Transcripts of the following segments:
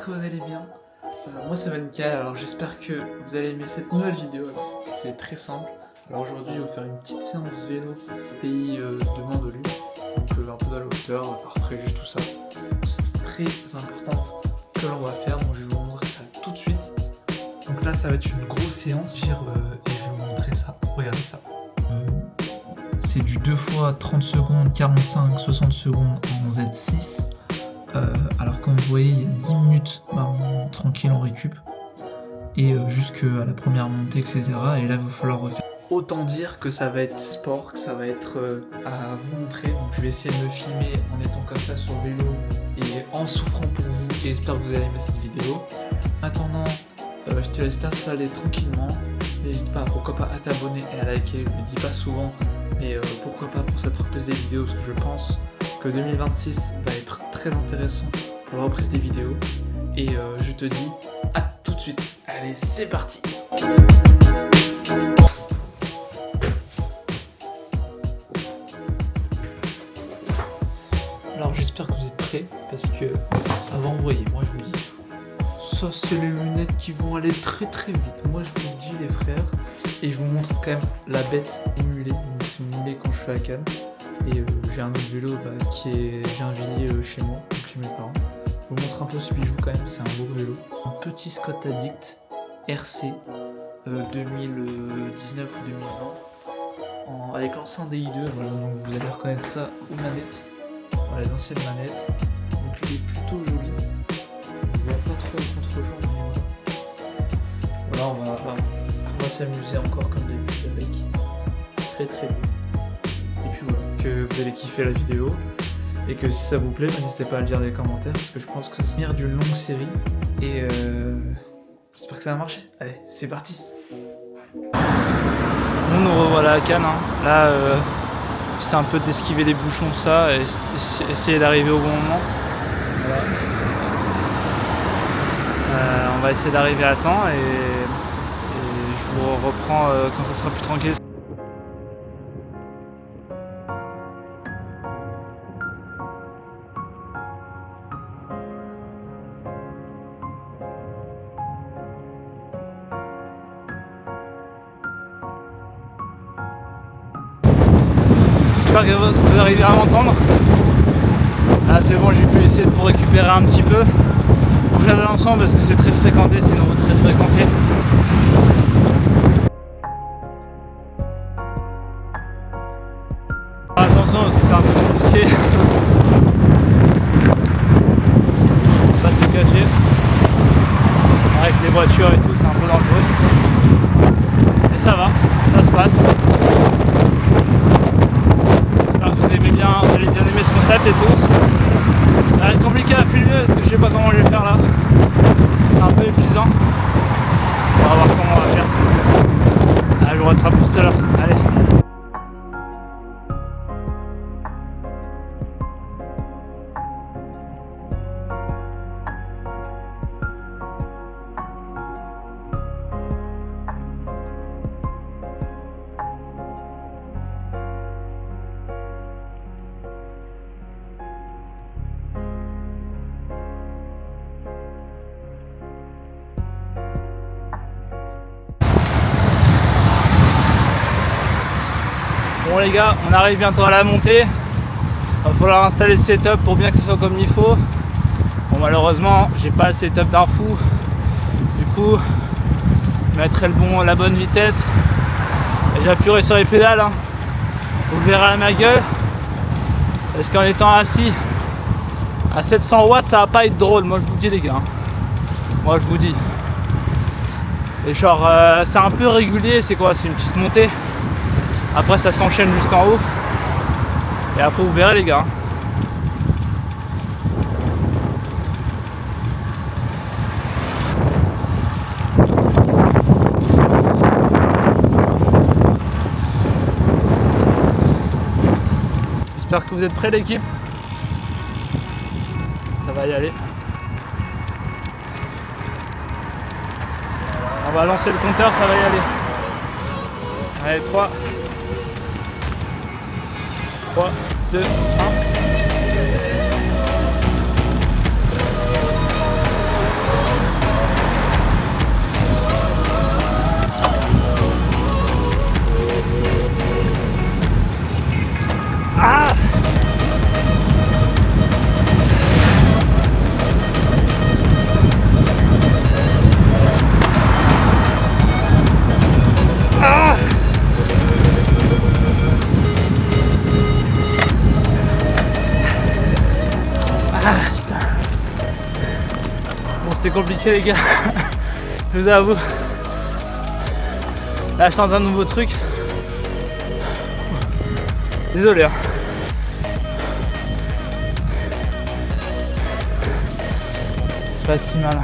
j'espère que vous allez bien. Moi ça va nickel, alors j'espère que vous allez aimer cette nouvelle vidéo. C'est très simple. Alors aujourd'hui je vais vous faire une petite séance vélo au pays de Mandelieu. Donc un peu dans la hauteur, après juste tout ça. C'est très important que l'on va faire, donc je vais vous montrer ça tout de suite. Donc là ça va être une grosse séance, et je vais vous montrer ça. Regardez ça. C'est du 2 fois 30 secondes, 45, 60 secondes en Z6. Alors comme vous voyez, il y a 10 minutes tranquille on récup. Et jusqu'à la première montée, etc. Et là, il va falloir refaire. Autant dire que ça va être sport, que ça va être à vous montrer. Donc je vais essayer de me filmer en étant comme ça sur le vélo et en souffrant pour vous. Et j'espère que vous allez aimer cette vidéo. En attendant, je te laisse t'installer tranquillement. N'hésite pas, pourquoi pas, à t'abonner et à liker. Je le dis pas souvent, mais pourquoi pas pour cette reprise des vidéos, parce que je pense que 2026 va être très intéressant pour la reprise des vidéos. Et je te dis à tout de suite. Allez, c'est parti. Alors j'espère que vous êtes prêts, parce que ça va envoyer, moi je vous dis. Ça c'est les lunettes qui vont aller très très vite. Moi je vous le dis les frères. Et je vous montre quand même la bête au mulet. Donc c'est mon mulet quand je suis à Cannes. Et j'ai un autre vélo qui est Gennevilliers chez moi, donc chez mes parents. Je vous montre un peu celui que je joue quand même, c'est un beau vélo. Un petit Scott Addict RC 2019 ou 2020 avec l'ancien DI2. Voilà, donc vous allez reconnaître ça aux manettes. Voilà, les anciennes manettes. Donc il est plutôt joli. On voit pas trop le contre-jour, mais voilà, on va s'amuser encore comme d'habitude avec. Très très beau. Et puis voilà, que vous allez kiffer la vidéo. Et que si ça vous plaît, n'hésitez pas à le dire dans les commentaires, parce que je pense que ça se mire d'une longue série. Et j'espère que ça va marcher. Allez, c'est parti. On nous revoilà à Cannes. Là, j'essaie un peu d'esquiver les bouchons, tout ça, et essayer d'arriver au bon moment. Voilà. On va essayer d'arriver à temps et je vous reprends quand ça sera plus tranquille. J'espère que vous arrivez à m'entendre. Là c'est bon, j'ai pu essayer de vous récupérer un petit peu. Bougez à l'ensemble parce que c'est très fréquenté, c'est une route très fréquentée. Attention parce que c'est un peu compliqué. Faut pas se cacher. Avec les voitures et tout, c'est un peu dangereux. Mais ça va, ça se passe. Vous allez bien aimer ce concept et tout. Ça va être compliqué à filmer parce que je sais pas comment je vais faire là. C'est un peu épuisant. On va voir comment on va faire. Allez, je vous rattrape tout à l'heure. Allez. Bon les gars, on arrive bientôt à la montée. Il va falloir installer le setup pour bien que ce soit comme il faut. Bon malheureusement, j'ai pas le setup d'un fou. Du coup, je mettrai la bonne vitesse. Et j'appuierai sur les pédales. Vous le verrez à ma gueule. Parce qu'en étant assis à 700 watts, ça va pas être drôle. Moi je vous dis les gars. Moi je vous dis. Et genre, c'est un peu régulier. C'est quoi? C'est une petite montée. Après ça s'enchaîne jusqu'en haut. Et après vous verrez les gars. J'espère que vous êtes prêts l'équipe. Ça va y aller. On va lancer le compteur, ça va y aller. Allez, 3, 2, 1. Bon, c'était compliqué les gars, je vous avoue. Là je tente un nouveau truc. Désolé hein. C'est pas si mal.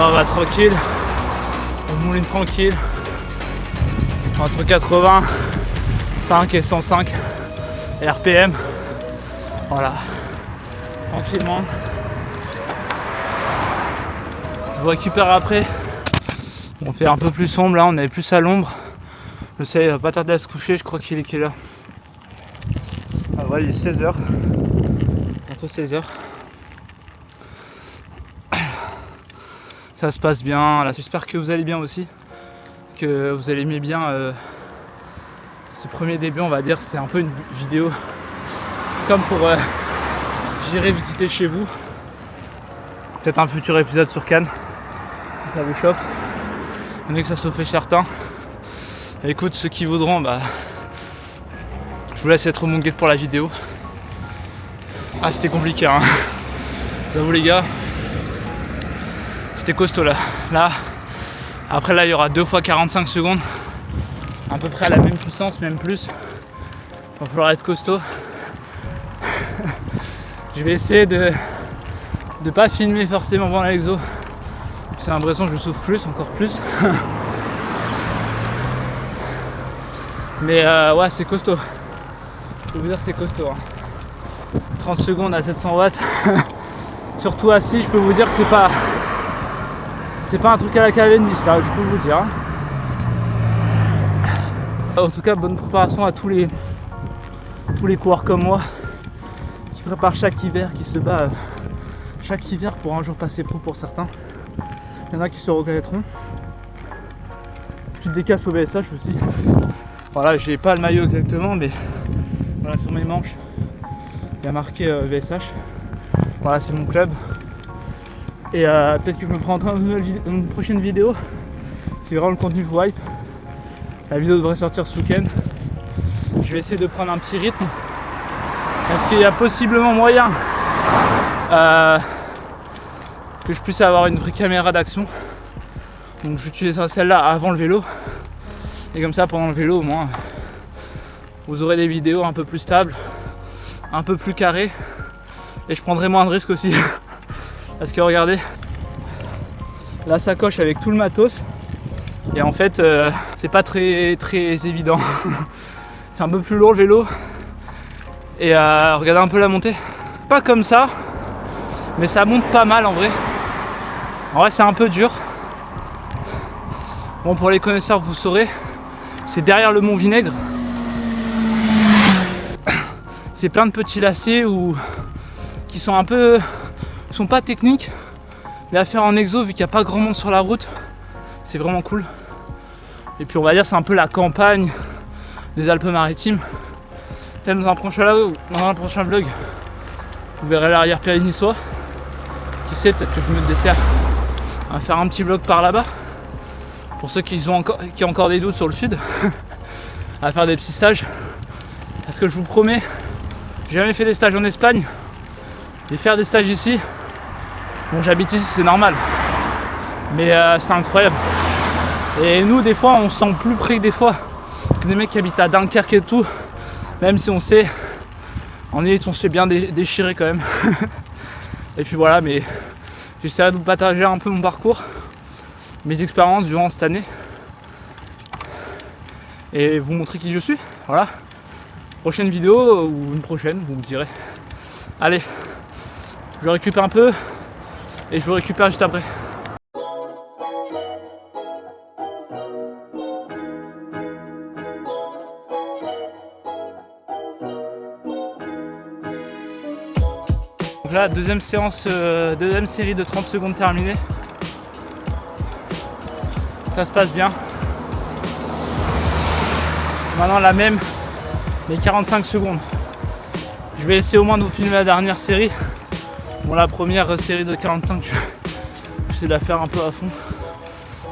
On va tranquille, on mouline tranquille, entre 85 et 105 RPM, voilà, tranquillement. Je vous récupère après, on fait un peu plus sombre là, on est plus à l'ombre, je sais, il va pas tarder à se coucher, je crois qu'il est quelle heure? Ah voilà, il est 16h, bientôt 16h. Ça se passe bien, là j'espère que vous allez bien aussi, que vous allez aimer bien ce premier début, on va dire. C'est un peu une vidéo comme pour j'irai visiter chez vous, peut-être un futur épisode sur Cannes si ça vous chauffe, on est que ça se fait certain. Écoute, ceux qui voudront, bah je vous laisse être mon guide pour la vidéo. Ah c'était compliqué hein, je vous avoue les gars. C'était costaud là. Après là il y aura 2 fois 45 secondes. À peu près à la même puissance, même plus. Il va falloir être costaud. Je vais essayer de pas filmer forcément pendant l'exo. J'ai l'impression que je souffre plus, encore plus. Mais ouais c'est costaud. Je peux vous dire c'est costaud. Hein. 30 secondes à 700 watts. Surtout assis, je peux vous dire que c'est pas un truc à la Cavendish, ça, je peux vous dire. En tout cas, bonne préparation à tous les coureurs comme moi qui préparent chaque hiver, qui se bat chaque hiver pour un jour passer pro pour certains. Il y en a qui se reconnaîtront. Petite décasse au VSH aussi. Voilà, j'ai pas le maillot exactement, mais voilà, sur mes manches, il y a marqué VSH. Voilà, c'est mon club. Et peut-être que je me prends une prochaine vidéo. C'est vraiment le contenu de Wipe. La vidéo devrait sortir ce week-end. Je vais essayer de prendre un petit rythme. Parce qu'il y a possiblement moyen que je puisse avoir une vraie caméra d'action. Donc j'utiliserai celle-là avant le vélo. Et comme ça pendant le vélo au moins vous aurez des vidéos un peu plus stables, un peu plus carrées. Et je prendrai moins de risques aussi. Parce que regardez, la sacoche avec tout le matos, et en fait c'est pas très évident. C'est un peu plus lourd le vélo. Et regardez un peu la montée. Pas comme ça, mais ça monte pas mal en vrai. En vrai c'est un peu dur. Bon, pour les connaisseurs vous saurez, c'est derrière le Mont Vinaigre. C'est plein de petits lacets qui sont un peu... sont pas techniques, mais à faire en exo vu qu'il n'y a pas grand monde sur la route, c'est vraiment cool. Et puis on va dire c'est un peu la campagne des Alpes-Maritimes. Peut-être dans un prochain vlog, vous verrez l'arrière-pays niçois. Qui sait, peut-être que je me déterre à faire un petit vlog par là-bas. Pour ceux qui ont encore des doutes sur le sud, à faire des petits stages. Parce que je vous promets, j'ai jamais fait des stages en Espagne. Et faire des stages ici, bon j'habite ici c'est normal, mais c'est incroyable. Et nous des fois on se sent plus près que des fois que des mecs qui habitent à Dunkerque et tout, même si on sait, en élite on se fait bien déchirer quand même. Et puis voilà, mais j'essaierai de vous partager un peu mon parcours, mes expériences durant cette année, et vous montrer qui je suis. Voilà, prochaine vidéo ou une prochaine, vous me direz. Allez, je récupère un peu et je vous récupère juste après. Donc là, deuxième séance, deuxième série de 30 secondes terminée. Ça se passe bien. Maintenant la même, mais 45 secondes. Je vais essayer au moins de vous filmer la dernière série. Bon, la première série de 45, j'essaie de la faire un peu à fond,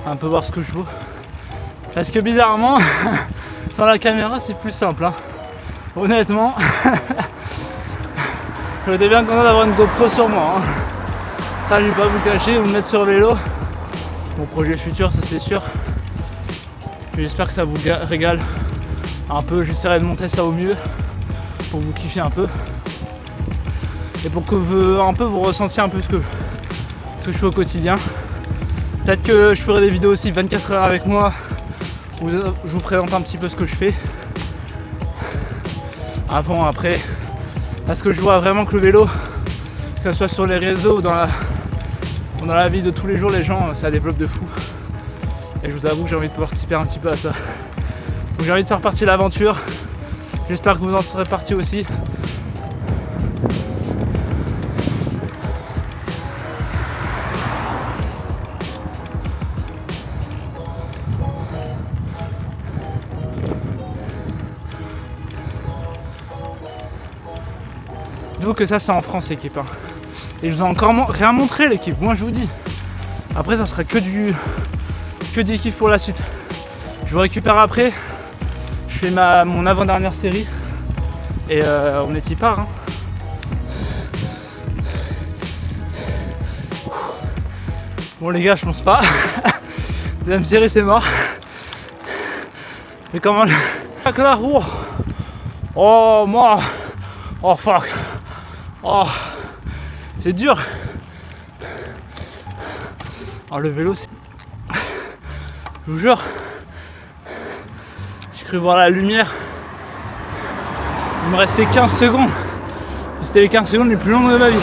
un peu voir ce que je vaux. Parce que bizarrement, sans la caméra, c'est plus simple. Hein. Honnêtement, j'étais bien content d'avoir une GoPro sur moi. Hein. Ça, je vais pas vous cacher, vous mettre sur le vélo. Mon projet futur, ça c'est sûr. J'espère que ça vous régale un peu. J'essaierai de monter ça au mieux pour vous kiffer un peu. Et pour que vous ressentiez un peu ce que je fais au quotidien. Peut-être que je ferai des vidéos aussi 24 heures avec moi où je vous présente un petit peu ce que je fais avant, après, parce que je vois vraiment que le vélo, que ce soit sur les réseaux ou dans la vie de tous les jours, les gens, ça développe de fou. Et je vous avoue que j'ai envie de participer un petit peu à ça. Donc j'ai envie de faire partie de l'aventure. J'espère que vous en serez partie aussi. D'où que ça c'est en France, l'équipe. Hein. Et je vous ai encore rien montré, l'équipe, moi je vous dis. Après ça sera que du kiff pour la suite. Je vous récupère après. Je fais mon avant-dernière série. Et on est y part. Hein. Bon les gars, je pense pas. Deuxième série c'est mort. Mais comment là, oh moi. Oh fuck. Oh, c'est dur. Alors le vélo, c'est... Je vous jure, j'ai cru voir la lumière. Il me restait 15 secondes. C'était les 15 secondes les plus longues de ma vie.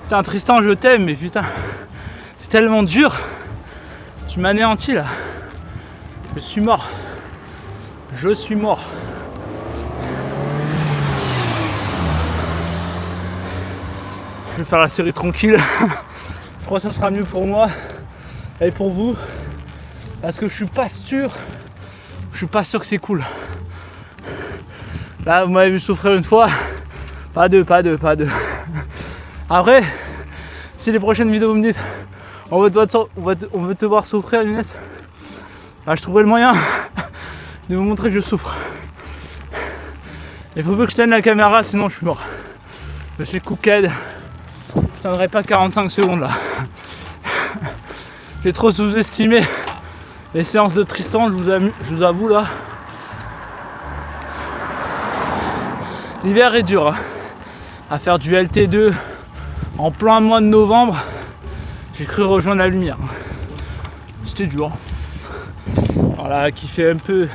Putain Tristan, je t'aime, mais putain, c'est tellement dur. Tu m'anéantis là. Je suis mort. Je suis mort. Je vais faire la série tranquille. Je crois que ça sera mieux pour moi et pour vous. Parce que je suis pas sûr que c'est cool. Là, vous m'avez vu souffrir une fois. Pas deux. Après, si les prochaines vidéos vous me dites on veut te voir souffrir, Inès, bah, je trouverai le moyen de vous montrer que je souffre. Il faut que je tienne la caméra, sinon je suis mort. Je suis cooked. Je tiendrai pas 45 secondes là. J'ai trop sous-estimé les séances de Tristan, je vous avoue là. L'hiver est dur. Hein. À faire du LT2 en plein mois de novembre, j'ai cru rejoindre la lumière. C'était dur. Voilà, kiffer un peu.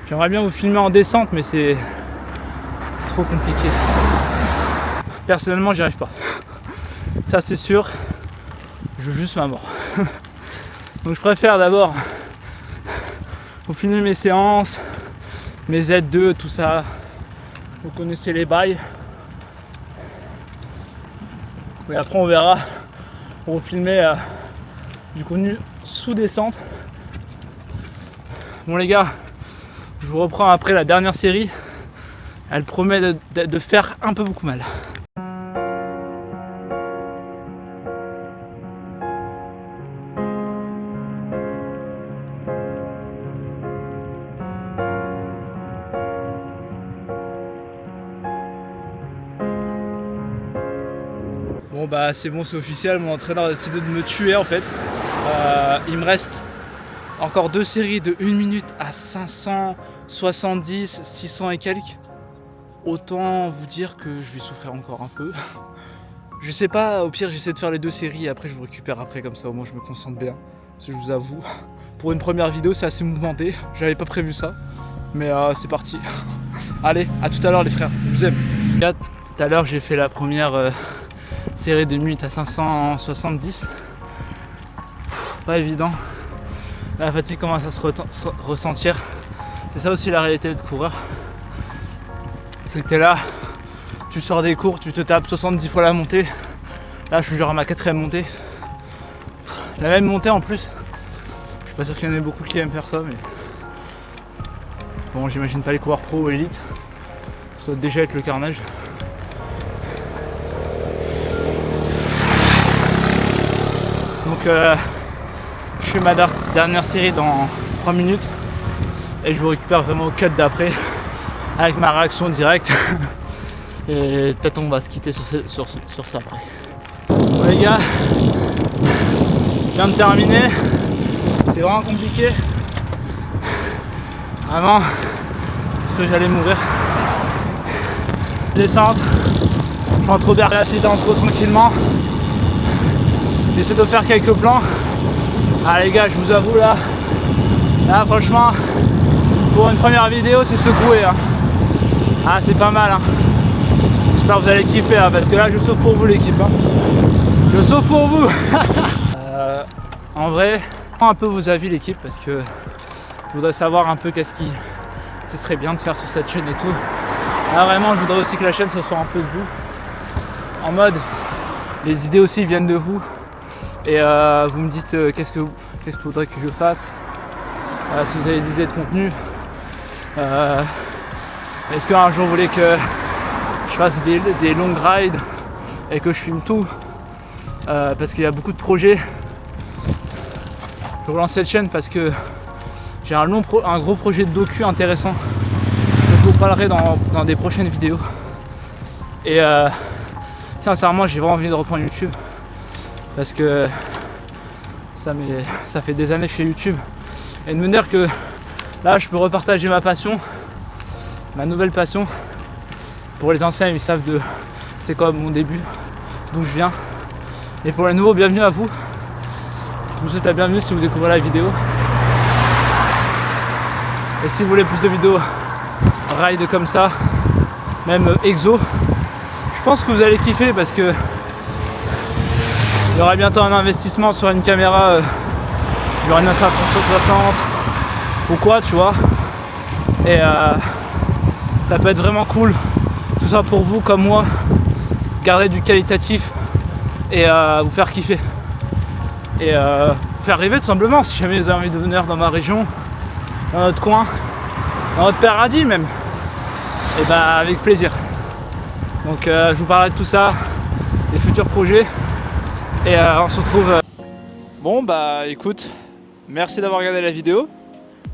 J'aimerais bien vous filmer en descente, mais c'est trop compliqué. Personnellement, j'y arrive pas. Ça, c'est sûr. Je veux juste ma mort. Donc, je préfère d'abord vous filmer mes séances, mes Z2, tout ça. Vous connaissez les bails. Et après, on verra pour vous filmer du contenu sous descente. Bon, les gars. Je vous reprends après la dernière série. Elle promet de faire un peu beaucoup mal. Bon bah c'est bon, c'est officiel, mon entraîneur a décidé de me tuer en fait. Il me reste encore 2 séries de 1 minute à 570, 600 et quelques. Autant vous dire que je vais souffrir encore un peu. Je sais pas, au pire j'essaie de faire les 2 séries et après je vous récupère après, comme ça au moins je me concentre bien. Parce que je vous avoue, pour une première vidéo c'est assez mouvementé, j'avais pas prévu ça. Mais c'est parti. Allez, à tout à l'heure les frères, je vous aime. Tout à l'heure j'ai fait la première série de 1 minute à 570. Pas évident. La fatigue commence à se ressentir. C'est ça aussi la réalité de coureur. C'est que t'es là, tu sors des cours, tu te tapes 70 fois la montée. Là je suis genre à ma 4e montée. La même montée en plus. Pas sûr qu'il y en ait beaucoup qui aiment faire ça, mais bon, j'imagine pas les coureurs pro ou élite. Ça doit déjà être le carnage. Donc je fais ma dernière série dans 3 minutes et je vous récupère vraiment au cut d'après avec ma réaction directe. Et peut-être on va se quitter sur ça après. Bon les gars, je viens de terminer. C'est vraiment compliqué. Vraiment, parce que j'allais mourir. Descente. Je rentre au Berlati trop tranquillement. J'essaie de faire quelques plans. Ah les gars, je vous avoue là franchement, pour une première vidéo, c'est secoué. Hein. Ah c'est pas mal. Hein. J'espère que vous allez kiffer hein, parce que là je sauve pour vous l'équipe. Hein. Je sauve pour vous. En vrai, un peu vos avis l'équipe parce que je voudrais savoir un peu qu'est-ce qui serait bien de faire sur cette chaîne et tout. Là vraiment je voudrais aussi que la chaîne ce soit un peu de vous. En mode, les idées aussi viennent de vous. Et vous me dites qu'est-ce que vous voudrez que je fasse. Si vous avez des idées de contenu. Est-ce qu'un jour vous voulez que je fasse des longues rides et que je filme tout parce qu'il y a beaucoup de projets. Je relance cette chaîne parce que j'ai un gros projet de docu intéressant que je vous parlerai dans des prochaines vidéos. Et sincèrement j'ai vraiment envie de reprendre YouTube parce que ça fait des années que je fais YouTube et de me dire que là je peux repartager ma passion, ma nouvelle passion. Pour les anciens ils savent c'était quoi mon début, d'où je viens, et pour les nouveaux bienvenue à vous. Je vous souhaite la bienvenue si vous découvrez la vidéo. Et si vous voulez plus de vidéos ride comme ça, même exo, je pense que vous allez kiffer parce que il y aura bientôt un investissement sur une caméra, il y aura une Insta 360 ou quoi tu vois. Et ça peut être vraiment cool, tout ça pour vous comme moi, garder du qualitatif et vous faire kiffer. Et vous faire rêver tout simplement si jamais vous avez envie de venir dans ma région, dans notre coin, dans notre paradis même. Et bah avec plaisir. Donc je vous parlerai de tout ça, des futurs projets. Et on se retrouve. Bon bah écoute, merci d'avoir regardé la vidéo.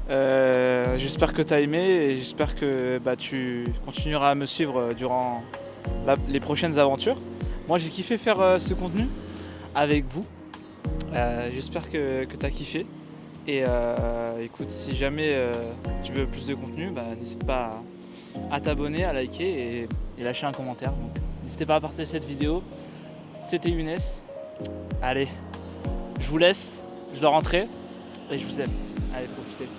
J'espère que tu as aimé et j'espère que tu continueras à me suivre durant les prochaines aventures. Moi j'ai kiffé faire ce contenu avec vous. J'espère que tu as kiffé. Et écoute, si jamais tu veux plus de contenu, n'hésite pas à t'abonner, à liker et lâcher un commentaire. N'hésitez pas à partager cette vidéo. C'était Younes. Allez, je vous laisse, je dois rentrer et je vous aime. Allez, profitez.